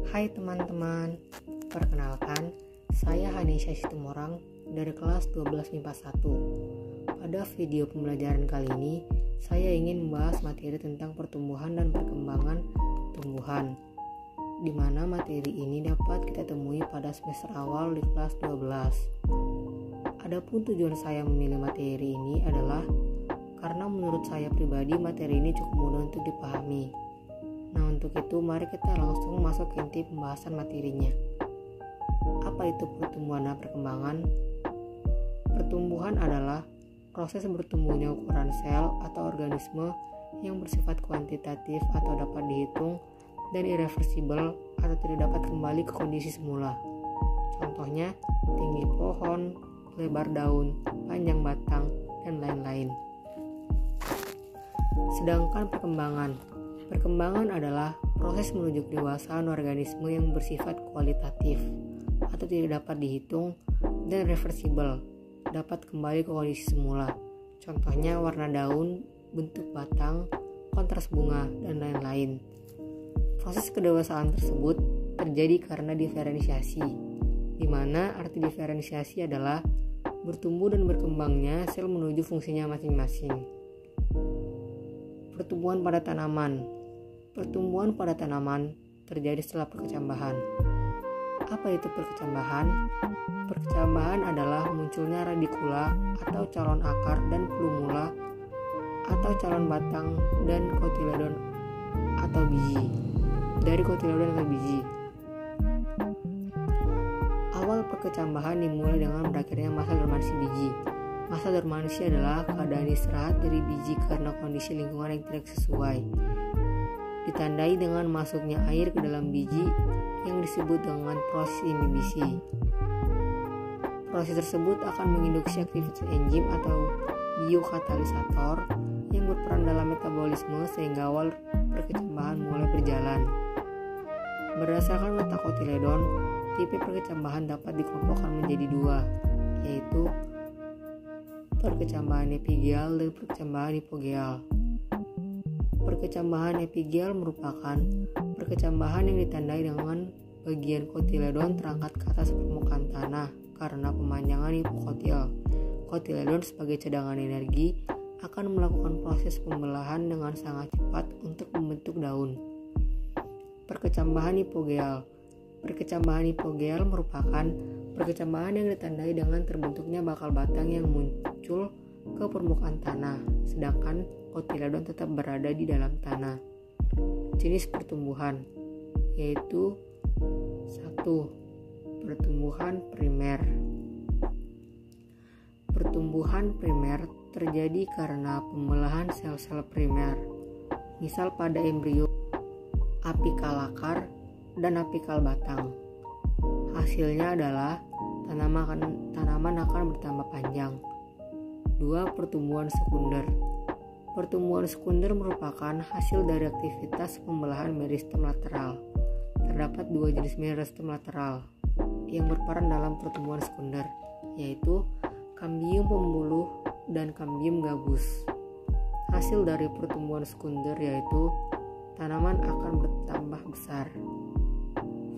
Hai teman-teman, perkenalkan, saya Hanisha Situmorang dari kelas 12 MIPA 1. Pada video pembelajaran kali ini, saya ingin membahas materi tentang pertumbuhan dan perkembangan tumbuhan, di mana materi ini dapat kita temui pada semester awal di kelas 12. Adapun tujuan saya memilih materi ini adalah karena menurut saya pribadi materi ini cukup mudah untuk dipahami. Nah, untuk itu mari kita langsung masuk ke inti pembahasan materinya. Apa itu pertumbuhan dan perkembangan? Pertumbuhan adalah proses bertumbuhnya ukuran sel atau organisme yang bersifat kuantitatif atau dapat dihitung dan irreversibel atau tidak dapat kembali ke kondisi semula. Contohnya, tinggi pohon, lebar daun, panjang batang, dan lain-lain. Sedangkan perkembangan adalah proses menuju kedewasaan organisme yang bersifat kualitatif atau tidak dapat dihitung dan reversibel, dapat kembali ke kondisi semula. Contohnya warna daun, bentuk batang, kontras bunga, dan lain-lain. Proses kedewasaan tersebut terjadi karena diferensiasi, di mana arti diferensiasi adalah bertumbuh dan berkembangnya sel menuju fungsinya masing-masing. Pertumbuhan pada tanaman terjadi setelah perkecambahan. Apa itu perkecambahan? Perkecambahan adalah munculnya radikula atau calon akar dan plumula atau calon batang dan kotiledon atau biji. Dari kotiledon atau biji. Awal perkecambahan dimulai dengan berakhirnya masa dormansi biji. Masa dormansi adalah keadaan istirahat dari biji karena kondisi lingkungan yang tidak sesuai. Ditandai dengan masuknya air ke dalam biji yang disebut dengan proses imibisi. Proses tersebut akan menginduksi aktivitas enzim atau biokatalisator yang berperan dalam metabolisme sehingga awal perkecambahan mulai berjalan. Berdasarkan letak kotiledon, tipe perkecambahan dapat dikelompokkan menjadi dua, yaitu perkecambahan epigeal dan perkecambahan hipogeal. Perkecambahan epigeal merupakan perkecambahan yang ditandai dengan bagian kotiledon terangkat ke atas permukaan tanah karena pemanjangan hipokotil. Kotiledon sebagai cadangan energi akan melakukan proses pembelahan dengan sangat cepat untuk membentuk daun. Perkecambahan hipogeal. Perkecambahan hipogeal merupakan perkecambahan yang ditandai dengan terbentuknya bakal batang yang muncul ke permukaan tanah, sedangkan kotiledon tetap berada di dalam tanah. Jenis pertumbuhan yaitu 1. Pertumbuhan primer. Pertumbuhan primer terjadi karena pembelahan sel-sel primer, misal pada embrio, apikal akar, dan apikal batang. Hasilnya adalah tanaman akan bertambah panjang. 2. Pertumbuhan sekunder. Pertumbuhan sekunder merupakan hasil dari aktivitas pembelahan meristem lateral. Terdapat dua jenis meristem lateral yang berperan dalam pertumbuhan sekunder, yaitu kambium pembuluh dan kambium gabus. Hasil dari pertumbuhan sekunder yaitu tanaman akan bertambah besar.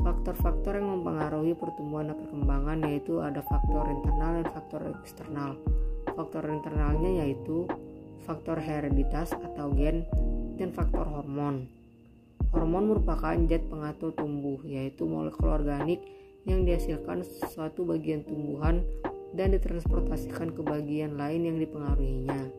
Faktor-faktor yang mempengaruhi pertumbuhan dan perkembangan yaitu ada faktor internal dan faktor eksternal. Faktor internalnya yaitu faktor hereditas atau gen dan faktor hormon. Hormon merupakan zat pengatur tumbuh, yaitu molekul organik yang dihasilkan suatu bagian tumbuhan dan ditransportasikan ke bagian lain yang dipengaruhinya.